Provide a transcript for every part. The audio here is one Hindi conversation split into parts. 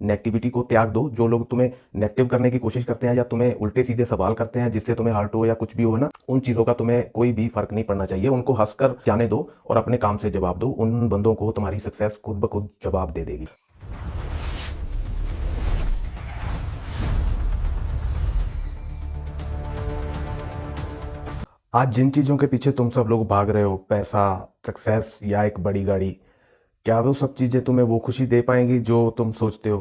नेगेटिविटी को त्याग दो। जो लोग तुम्हें नेगेटिव करने की कोशिश करते हैं या तुम्हें उल्टे सीधे सवाल करते हैं जिससे तुम्हें हर्ट हो या कुछ भी हो ना, उन चीज़ों का तुम्हें कोई भी फर्क नहीं पड़ना चाहिए। उनको हंसकर जाने दो और अपने काम से जवाब दो। उन बंदों को तुम्हारी सक्सेस खुद ब खुद जवाब दे देगी। आज जिन चीज़ों के पीछे तुम सब लोग भाग रहे हो, पैसा, सक्सेस या एक बड़ी गाड़ी, क्या वो सब चीज़ें तुम्हें वो खुशी दे पाएंगी जो तुम सोचते हो?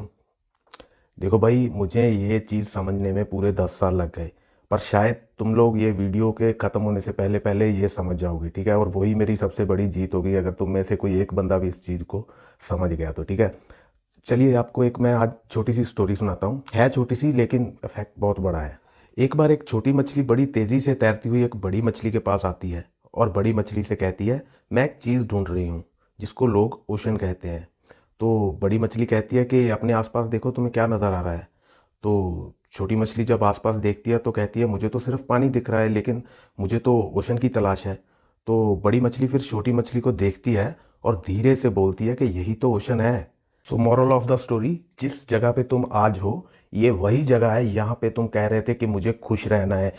देखो भाई, मुझे ये चीज़ समझने में पूरे 10 साल लग गए, पर शायद तुम लोग ये वीडियो के ख़त्म होने से पहले पहले ये समझ जाओगे, ठीक है? और वही मेरी सबसे बड़ी जीत होगी अगर तुम में से कोई एक बंदा भी इस चीज़ को समझ गया तो, ठीक है? चलिए आपको एक मैं आज छोटी सी स्टोरी सुनाता हूँ। है छोटी सी लेकिन इफेक्ट बहुत बड़ा है। एक बार एक छोटी मछली बड़ी तेज़ी से तैरती हुई एक बड़ी मछली के पास आती है और बड़ी मछली से कहती है, मैं एक चीज़ ढूंढ रही हूँ जिसको लोग ओशन कहते हैं। तो बड़ी मछली कहती है कि अपने आसपास देखो, तुम्हें क्या नज़र आ रहा है? तो छोटी मछली जब आसपास देखती है तो कहती है, मुझे तो सिर्फ पानी दिख रहा है, लेकिन मुझे तो ओशन की तलाश है। तो बड़ी मछली फिर छोटी मछली को देखती है और धीरे से बोलती है कि यही तो ओशन है। So moral of the story, जिस जगह पे तुम आज हो ये वही जगह है यहाँ पे तुम कह रहे थे कि मुझे खुश रहना है,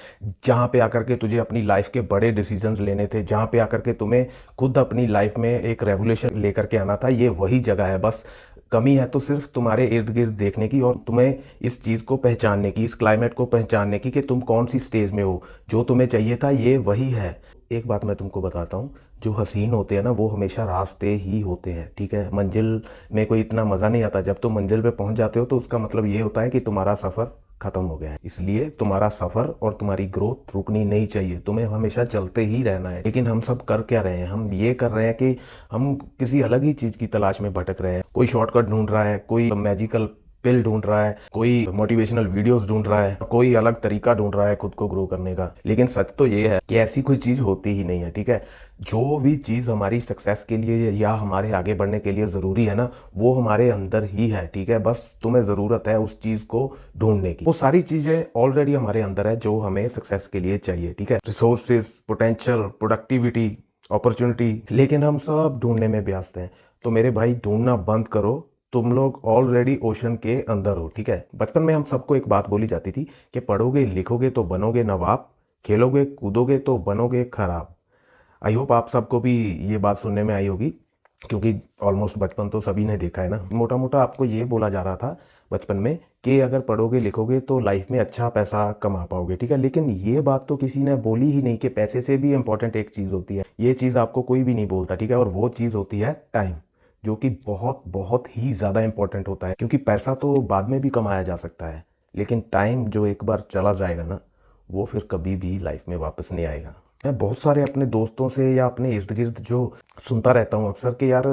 जहाँ पे आकर के तुझे अपनी लाइफ के बड़े डिसीजंस लेने थे, जहाँ पे आकर के तुम्हें खुद अपनी लाइफ में एक रेवोल्यूशन लेकर के आना था, ये वही जगह है। बस कमी है तो सिर्फ तुम्हारे इर्द गिर्द देखने की और तुम्हें इस चीज़ को पहचानने की, इस क्लाइमेट को पहचानने की कि तुम कौन सी स्टेज में हो। जो तुम्हें चाहिए था ये वही है। एक बात मैं तुमको बताता हूँ, जो हसीन होते हैं ना वो हमेशा रास्ते ही होते हैं, ठीक है? मंजिल में कोई इतना मज़ा नहीं आता। जब तुम मंजिल पे पहुंच जाते हो तो उसका मतलब ये होता है कि तुम्हारा सफ़र खत्म हो गया है। इसलिए तुम्हारा सफ़र और तुम्हारी ग्रोथ रुकनी नहीं चाहिए, तुम्हें हमेशा चलते ही रहना है। लेकिन हम सब कर क्या रहे हैं? हम ये कर रहे हैं कि हम किसी अलग ही चीज़ की तलाश में भटक रहे हैं। कोई शॉर्टकट ढूंढ रहा है, कोई मैजिकल पिल ढूंढ रहा है, कोई मोटिवेशनल वीडियोस ढूंढ रहा है, कोई अलग तरीका ढूंढ रहा है खुद को ग्रो करने का। लेकिन सच तो ये है कि ऐसी कोई चीज़ होती ही नहीं है, ठीक है? जो भी चीज़ हमारी सक्सेस के लिए या हमारे आगे बढ़ने के लिए ज़रूरी है ना, वो हमारे अंदर ही है, ठीक है? बस तुम्हें ज़रूरत है उस चीज़ को ढूंढने की। वो सारी चीज़ें ऑलरेडी हमारे अंदर है जो हमें सक्सेस के लिए चाहिए, ठीक है? रिसोर्सेज, पोटेंशियल, प्रोडक्टिविटी, अपॉर्चुनिटी, लेकिन हम सब ढूंढने में व्यस्त हैं। तो मेरे भाई, ढूंढना बंद करो। तुम लोग ऑलरेडी ओशन के अंदर हो, ठीक है? बचपन में हम सबको एक बात बोली जाती थी कि पढ़ोगे लिखोगे तो बनोगे नवाब, खेलोगे कूदोगे तो बनोगे खराब। आई होप आप सबको भी ये बात सुनने में आई होगी, क्योंकि ऑलमोस्ट बचपन तो सभी ने देखा है ना। मोटा मोटा आपको ये बोला जा रहा था बचपन में कि अगर पढ़ोगे लिखोगे तो लाइफ में अच्छा पैसा कमा पाओगे, ठीक है? लेकिन ये बात तो किसी ने बोली ही नहीं कि पैसे से भी इंपॉर्टेंट एक चीज़ होती है। ये चीज़ आपको कोई भी नहीं बोलता, ठीक है? और वो चीज़ होती है टाइम, जो कि बहुत बहुत ही ज़्यादा इंपॉर्टेंट होता है। क्योंकि पैसा तो बाद में भी कमाया जा सकता है, लेकिन टाइम जो एक बार चला जाएगा ना, वो फिर कभी भी लाइफ में वापस नहीं आएगा। मैं बहुत सारे अपने दोस्तों से या अपने इर्द गिर्द जो सुनता रहता हूँ अक्सर कि यार,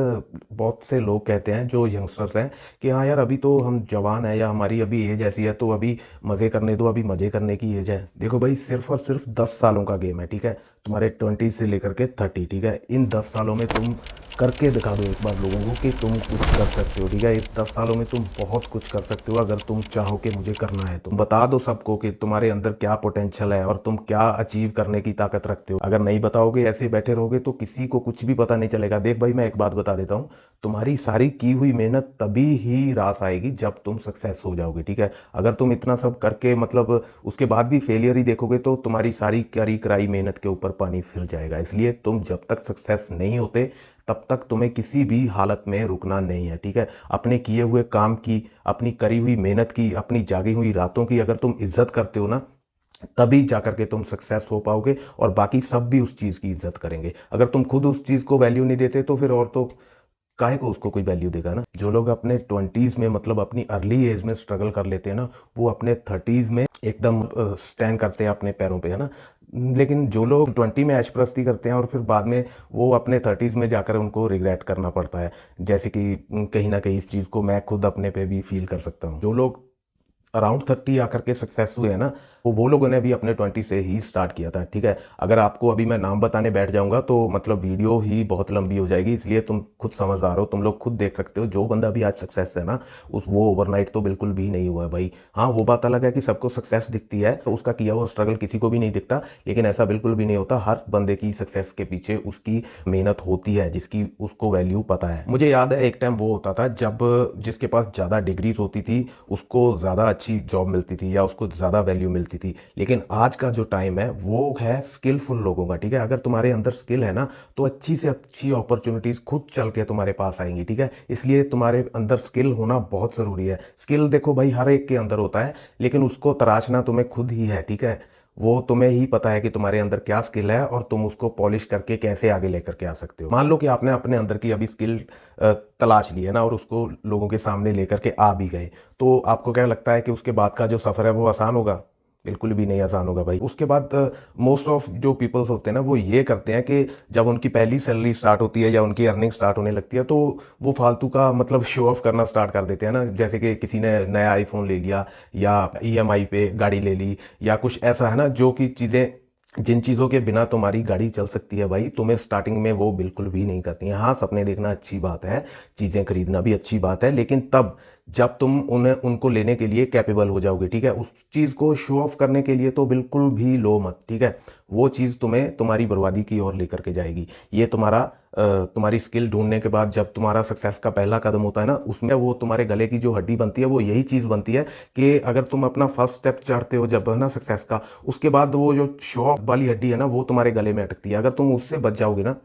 बहुत से लोग कहते हैं जो यंगस्टर्स हैं कि हाँ यार, अभी तो हम जवान हैं या हमारी अभी एज ऐसी है तो अभी मज़े करने दो, अभी मज़े करने की एज है। देखो भाई, सिर्फ और सिर्फ 10 सालों का गेम है, ठीक है? तुम्हारे 20 से लेकर के 30, ठीक है? इन 10 सालों में तुम करके दिखा दो एक बार लोगों को कि तुम कुछ कर सकते हो, ठीक है? इस 10 सालों में तुम बहुत कुछ कर सकते हो अगर तुम चाहो कि मुझे करना है। तुम बता दो सबको कि तुम्हारे अंदर क्या पोटेंशियल है और तुम क्या अचीव करने की ताकत रखते हो। अगर नहीं बताओगे, ऐसे बैठे रहोगे, तो किसी को कुछ भी पता नहीं चलेगा। देख भाई, मैं एक बात बता देता हूँ, तुम्हारी सारी की हुई मेहनत तभी ही रास आएगी जब तुम सक्सेस हो जाओगे, ठीक है? अगर तुम इतना सब करके मतलब उसके बाद भी फेलियर ही देखोगे तो तुम्हारी सारी करी कराई मेहनत के ऊपर पानी फिर जाएगा। इसलिए तुम जब तक सक्सेस नहीं होते तब तक तुम्हें किसी भी हालत में रुकना नहीं है, ठीक है? अपने किए हुए काम की, अपनी करी हुई मेहनत की, अपनी जागी हुई रातों की अगर तुम इज्जत करते हो ना, तभी जाकर के तुम सक्सेस हो पाओगे और बाकी सब भी उस चीज़ की इज्जत करेंगे। अगर तुम खुद उस चीज़ को वैल्यू नहीं देते तो फिर और तो काहे को उसको कोई वैल्यू देगा ना। जो लोग अपने 20s में मतलब अपनी अर्ली एज में स्ट्रगल कर लेते हैं ना, वो अपने 30s में एकदम स्टैंड करते हैं अपने पैरों पे, है ना? लेकिन जो लोग 20 में ऐशप्रस्ती करते हैं और फिर बाद में वो अपने 30s में जाकर उनको रिग्रेट करना पड़ता है। जैसे कि कहीं ना कहीं इस चीज़ को मैं खुद अपने पे भी फील कर सकता हूँ। जो लोग अराउंड 30 आकर के सक्सेस हुए हैं ना, वो लोगों ने भी अपने 20 से ही स्टार्ट किया था, ठीक है। अगर आपको अभी मैं नाम बताने बैठ जाऊंगा तो मतलब वीडियो ही बहुत लंबी हो जाएगी, इसलिए तुम खुद समझदार हो, तुम लोग खुद देख सकते हो जो बंदा भी आज सक्सेस है ना, उस वो ओवरनाइट तो बिल्कुल भी नहीं हुआ है भाई। हाँ, वो बात अलग है कि सबको सक्सेस दिखती है, तो उसका किया हुआ स्ट्रगल किसी को भी नहीं दिखता, लेकिन ऐसा बिल्कुल भी नहीं होता। हर बंदे की सक्सेस के पीछे उसकी मेहनत होती है, जिसकी उसको वैल्यू पता है। मुझे याद है एक टाइम वो होता था जब जिसके पास ज़्यादा डिग्रीज होती थी उसको ज़्यादा अच्छी जॉब मिलती थी या उसको ज़्यादा वैल्यू मिलती थी, लेकिन आज का जो टाइम है वो है स्किलफुल लोगों का, ठीक है। अगर तुम्हारे अंदर स्किल है ना तो अच्छी से अच्छी अपॉर्चुनिटीज़ खुद चल के तुम्हारे पास आएंगी, ठीक है। इसलिए तुम्हारे अंदर स्किल होना बहुत ज़रूरी है। स्किल देखो भाई हर एक के अंदर होता है, लेकिन उसको तराशना तुम्हें खुद ही है, ठीक है। वो तुम्हें ही पता है कि तुम्हारे अंदर क्या स्किल है और तुम उसको पॉलिश करके कैसे आगे लेकर के आ सकते हो। मान लो कि आपने अपने अंदर की अभी स्किल तलाश ली है ना और उसको लोगों के सामने लेकर के आ भी गए, तो आपको क्या लगता है कि उसके बाद का जो सफ़र है वो आसान होगा? बिल्कुल भी नहीं आसान होगा भाई। उसके बाद मोस्ट ऑफ जो पीपल्स होते हैं ना वो ये करते हैं कि जब उनकी पहली सैलरी स्टार्ट होती है या उनकी अर्निंग स्टार्ट होने लगती है तो वो फालतू का मतलब शो ऑफ करना स्टार्ट कर देते हैं ना, जैसे कि किसी ने नया आईफोन ले लिया या ईएमआई पे गाड़ी ले ली या कुछ ऐसा है ना, जो कि चीज़ें जिन चीज़ों के बिना तुम्हारी गाड़ी चल सकती है भाई, तुम्हें स्टार्टिंग में वो बिल्कुल भी नहीं करती हैं। हाँ, सपने देखना अच्छी बात है, चीज़ें खरीदना भी अच्छी बात है, लेकिन तब जब तुम उन्हें उनको लेने के लिए कैपेबल हो जाओगे, ठीक है। उस चीज़ को शो ऑफ करने के लिए तो बिल्कुल भी लो मत, ठीक है। वो चीज़ तुम्हें तुम्हारी बर्बादी की ओर लेकर के जाएगी। ये तुम्हारी स्किल ढूंढने के बाद जब तुम्हारा सक्सेस का पहला कदम होता है ना, उसमें वो तुम्हारे गले की जो हड्डी बनती है वो यही चीज़ बनती है कि अगर तुम अपना फर्स्ट स्टेप चढ़ते हो जब है ना सक्सेस का, उसके बाद वो जो शो ऑफ वाली हड्डी है ना वो तुम्हारे गले में अटकती है। अगर तुम उससे बच जाओगे ना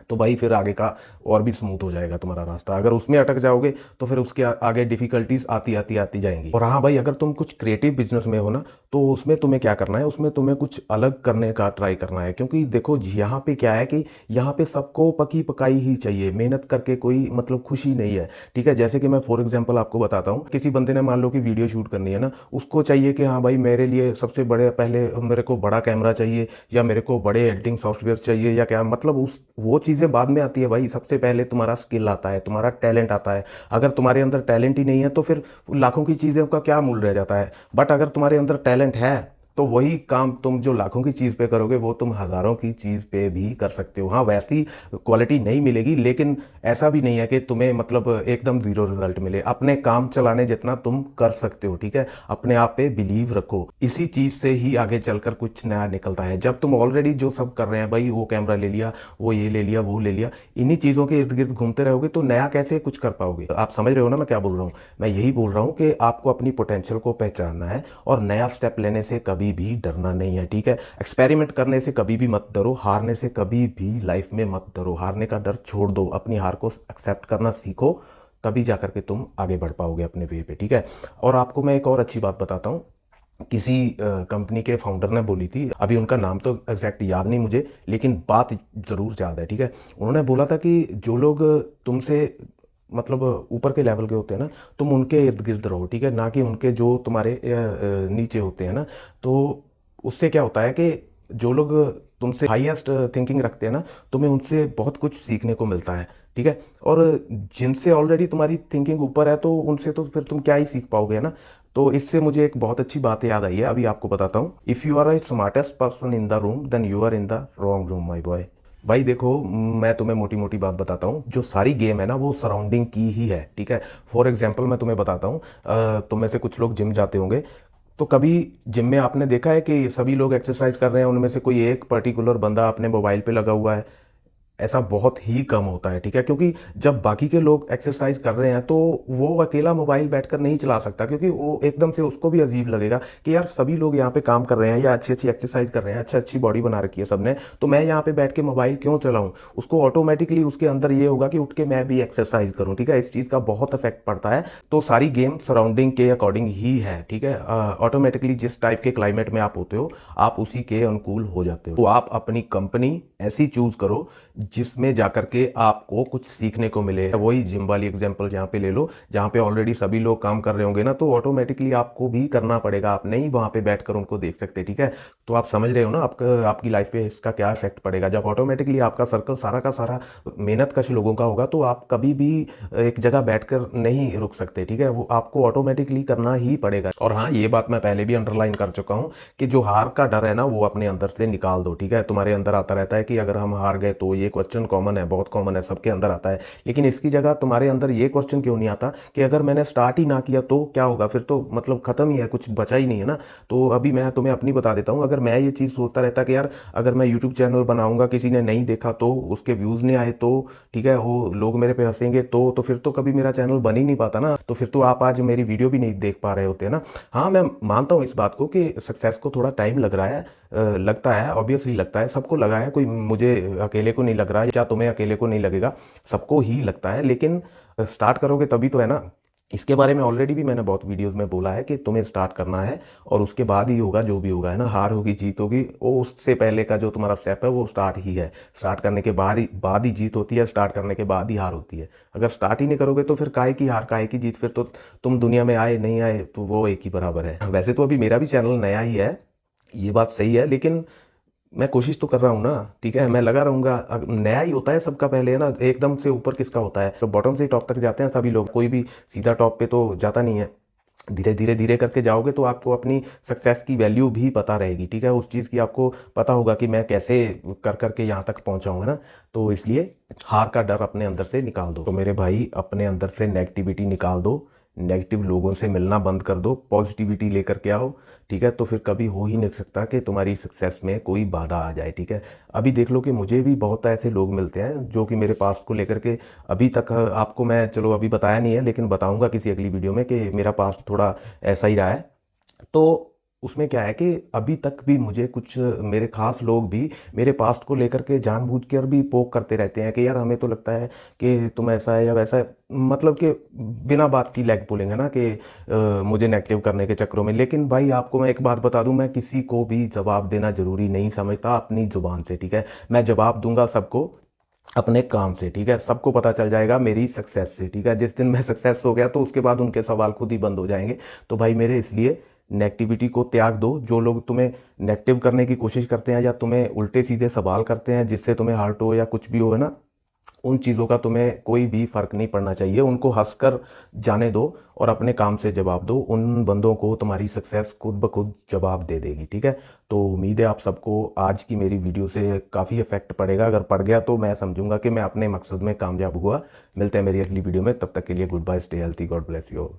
तो भाई फिर आगे का और भी स्मूथ हो जाएगा तुम्हारा रास्ता। अगर उसमें अटक जाओगे तो फिर उसके आगे डिफिकल्टीज आती आती आती जाएंगी। और हाँ भाई, अगर तुम कुछ क्रिएटिव बिजनेस में हो ना तो उसमें तुम्हें क्या करना है, उसमें तुम्हें कुछ अलग करने का ट्राई करना है, क्योंकि देखो यहाँ पे क्या है कि यहाँ पे सबको पकी पकाई ही चाहिए, मेहनत करके कोई मतलब खुशी नहीं है, ठीक है। जैसे कि मैं फॉर एग्जाम्पल आपको बताता हूँ, किसी बंदे ने मान लो कि वीडियो शूट करनी है ना, उसको चाहिए कि हाँ भाई मेरे लिए सबसे बड़े पहले मेरे को बड़ा कैमरा चाहिए या मेरे को बड़े एडिटिंग सॉफ्टवेयर चाहिए या क्या मतलब उस वो चीज़ें बाद में आती है भाई। सबसे पहले तुम्हारा स्किल आता है, तुम्हारा टैलेंट आता है। अगर तुम्हारे अंदर टैलेंट ही नहीं है तो फिर लाखों की चीज़ों का क्या मूल्य रह जाता है। बट अगर तुम्हारे अंदर टैलेंट है तो वही काम तुम जो लाखों की चीज़ पे करोगे वो तुम हज़ारों की चीज़ पे भी कर सकते हो। हाँ, वैसी क्वालिटी नहीं मिलेगी, लेकिन ऐसा भी नहीं है कि तुम्हें मतलब एकदम ज़ीरो रिजल्ट मिले। अपने काम चलाने जितना तुम कर सकते हो, ठीक है। अपने आप पे बिलीव रखो, इसी चीज़ से ही आगे चलकर कुछ नया निकलता है। जब तुम ऑलरेडी जो सब कर रहे हैं भाई, वो कैमरा ले लिया, वो ये ले लिया, वो ले लिया, इन्हीं चीज़ों के इर्द गिर्द घूमते रहोगे तो नया कैसे कुछ कर पाओगे? आप समझ रहे हो ना मैं क्या बोल रहा हूँ? मैं यही बोल रहा हूँ कि आपको अपनी पोटेंशियल को पहचानना है और नया स्टेप लेने से कभी भी डरना नहीं है, ठीक है। एक्सपेरिमेंट करने से कभी भी मत डरो, हारने से कभी भी लाइफ में मत डरो। हारने का डर छोड़ दो, अपनी हार को एक्सेप्ट करना सीखो, तभी जाकर के तुम आगे बढ़ पाओगे अपने वे पे, ठीक है। और आपको मैं एक और अच्छी बात बताता हूँ, किसी कंपनी के फाउंडर ने बोली थी, अभी उनका नाम तो एग्जैक्ट याद नहीं मुझे, लेकिन बात ज़रूर याद है, ठीक है। उन्होंने बोला था कि जो लोग तुमसे मतलब ऊपर के लेवल के होते हैं ना, तुम उनके इर्द गिर्द रहो, ठीक है, ना कि उनके जो तुम्हारे नीचे होते हैं ना। तो उससे क्या होता है कि जो लोग तुमसे हाईएस्ट थिंकिंग रखते हैं ना, तुम्हें उनसे बहुत कुछ सीखने को मिलता है, ठीक है। और जिनसे ऑलरेडी तुम्हारी थिंकिंग ऊपर है तो उनसे तो फिर तुम क्या ही सीख पाओगे, है ना। तो इससे मुझे एक बहुत अच्छी बात याद आई है, अभी आपको बताता हूँ। If you are the smartest person in the room then you are in the wrong room my boy. भाई देखो, मैं तुम्हें मोटी मोटी बात बताता हूँ, जो सारी गेम है ना वो सराउंडिंग की ही है, ठीक है। फॉर एग्जाम्पल मैं तुम्हें बताता हूँ, तुम में से कुछ लोग जिम जाते होंगे, तो कभी जिम में आपने देखा है कि सभी लोग एक्सरसाइज कर रहे हैं, उनमें से कोई एक पर्टिकुलर बंदा अपने मोबाइल पे लगा हुआ है? ऐसा बहुत ही कम होता है, ठीक है। क्योंकि जब बाकी के लोग एक्सरसाइज कर रहे हैं तो वो अकेला मोबाइल बैठकर नहीं चला सकता, क्योंकि वो एकदम से उसको भी अजीब लगेगा कि यार सभी लोग यहाँ पे काम कर रहे हैं या अच्छी अच्छी एक्सरसाइज कर रहे हैं, अच्छी अच्छी बॉडी बना रखी है सबने, तो मैं यहाँ पे बैठ के मोबाइल क्यों चलाऊं? उसको ऑटोमेटिकली उसके अंदर ये होगा कि उठ के मैं भी एक्सरसाइज करूं, ठीक है। इस चीज़ का बहुत इफेक्ट पड़ता है। तो सारी गेम सराउंडिंग के अकॉर्डिंग ही है, ठीक है। ऑटोमेटिकली जिस टाइप के क्लाइमेट में आप होते हो आप उसी के अनुकूल हो जाते हो। तो आप अपनी कंपनी ऐसी चूज करो जिसमें जाकर के आपको कुछ सीखने को मिले। वही जिम वाली एग्जांपल यहाँ पे ले लो, जहाँ पे ऑलरेडी सभी लोग काम कर रहे होंगे ना, तो ऑटोमेटिकली आपको भी करना पड़ेगा, आप नहीं वहाँ पे बैठकर उनको देख सकते, ठीक है। तो आप समझ रहे हो ना आपका आपकी लाइफ पे इसका क्या इफेक्ट पड़ेगा। जब ऑटोमेटिकली आपका सर्कल सारा का सारा मेहनत कश लोगों का होगा, तो आप कभी भी एक जगह बैठकर नहीं रुक सकते, ठीक है। वो आपको ऑटोमेटिकली करना ही पड़ेगा। और हाँ, ये बात मैं पहले भी अंडरलाइन कर चुका हूँ कि जो हार का डर है ना, वो अपने अंदर से निकाल दो, ठीक है। तुम्हारे अंदर आता रहता है कि अगर हम हार गए तो, ये क्वेश्चन कॉमन है, बहुत कॉमन है, सबके अंदर आता है। लेकिन इसकी जगह तुम्हारे अंदर ये क्वेश्चन क्यों नहीं आता कि अगर मैंने स्टार्ट ही ना किया तो क्या होगा, फिर तो मतलब खत्म ही है, कुछ बचा ही नहीं है ना। तो अभी मैं तुम्हें अपनी बता देता हूँ, अगर मैं ये चीज़ सोचता रहता कि यार अगर मैं यूट्यूब चैनल बनाऊंगा, किसी ने नहीं देखा तो, उसके व्यूज़ नहीं आए तो, ठीक है, वो लोग मेरे पे हंसेंगे तो फिर तो कभी मेरा चैनल बन ही नहीं पाता ना। तो फिर तो आप आज मेरी वीडियो भी नहीं देख पा रहे होते ना। हाँ, मैं मानता हूँ इस बात को कि सक्सेस को थोड़ा टाइम लग रहा है, लगता है, ऑब्वियसली लगता है, सबको लगा है, कोई मुझे अकेले को नहीं लग रहा है, या तुम्हें अकेले को नहीं लगेगा, सबको ही लगता है। लेकिन स्टार्ट करोगे तभी तो है ना। इसके बारे में ऑलरेडी भी मैंने बहुत वीडियोस में बोला है कि तुम्हें स्टार्ट करना है, और उसके बाद ही होगा जो भी होगा, है ना। हार होगी, जीत होगी, वो उससे पहले का जो तुम्हारा स्टेप है वो स्टार्ट ही है। स्टार्ट करने के बाद ही जीत होती है, स्टार्ट करने के बाद ही हार होती है। अगर स्टार्ट ही नहीं करोगे तो फिर काहे की हार, काहे की जीत, फिर तो तुम दुनिया में आए नहीं आए तो वो एक ही बराबर है। वैसे तो अभी मेरा भी चैनल नया ही है, ये बात सही है, लेकिन मैं कोशिश तो कर रहा हूँ ना, ठीक है। मैं लगा रहूंगा, नया ही होता है सबका पहले, है ना। एकदम से ऊपर किसका होता है, तो बॉटम से टॉप तक जाते हैं सभी लोग, कोई भी सीधा टॉप पे तो जाता नहीं है। धीरे धीरे धीरे करके जाओगे तो आपको अपनी सक्सेस की वैल्यू भी पता रहेगी, ठीक है। उस चीज़ की आपको पता होगा कि मैं कैसे कर करके यहाँ तक पहुँचा हूँ, है ना। तो इसलिए हार का डर अपने अंदर से निकाल दो। तो मेरे भाई, अपने अंदर से नेगेटिविटी निकाल दो, नेगेटिव लोगों से मिलना बंद कर दो, पॉजिटिविटी लेकर के आओ, ठीक है। तो फिर कभी हो ही नहीं सकता कि तुम्हारी सक्सेस में कोई बाधा आ जाए, ठीक है। अभी देख लो कि मुझे भी बहुत ऐसे लोग मिलते हैं जो कि मेरे पास्ट को लेकर के अभी तक, आपको मैं चलो अभी बताया नहीं है, लेकिन बताऊंगा किसी अगली वीडियो में कि मेरा पास्ट थोड़ा ऐसा ही रहा है। तो उसमें क्या है कि अभी तक भी मुझे कुछ मेरे खास लोग भी मेरे पास्ट को लेकर के जानबूझकर भी पोक करते रहते हैं कि यार हमें तो लगता है कि तुम ऐसा है या वैसा है, मतलब कि बिना बात की लैग पुलिंग, है ना, कि मुझे नेगेटिव करने के चक्करों में। लेकिन भाई आपको मैं एक बात बता दूं, मैं किसी को भी जवाब देना जरूरी नहीं समझता अपनी जुबान से, ठीक है। मैं जवाब दूंगा सबको अपने काम से, ठीक है। सबको पता चल जाएगा मेरी सक्सेस से, ठीक है। जिस दिन मैं सक्सेस हो गया तो उसके बाद उनके सवाल खुद ही बंद हो जाएंगे। तो भाई मेरे, इसलिए नेगेटिविटी को त्याग दो। जो लोग तुम्हें नेगेटिव करने की कोशिश करते हैं या तुम्हें उल्टे सीधे सवाल करते हैं जिससे तुम्हें हर्ट हो या कुछ भी हो, है ना, उन चीज़ों का तुम्हें कोई भी फर्क नहीं पड़ना चाहिए। उनको हंसकर जाने दो और अपने काम से जवाब दो। उन बंदों को तुम्हारी सक्सेस खुद ब खुद जवाब दे देगी, ठीक है। तो उम्मीद है आप सबको आज की मेरी वीडियो से काफ़ी इफेक्ट पड़ेगा। अगर पड़ गया तो मैं समझूंगा कि मैं अपने मकसद में कामयाब हुआ। मिलते हैं मेरी अगली वीडियो में, तब तक के लिए goodbye, stay healthy, God bless you all.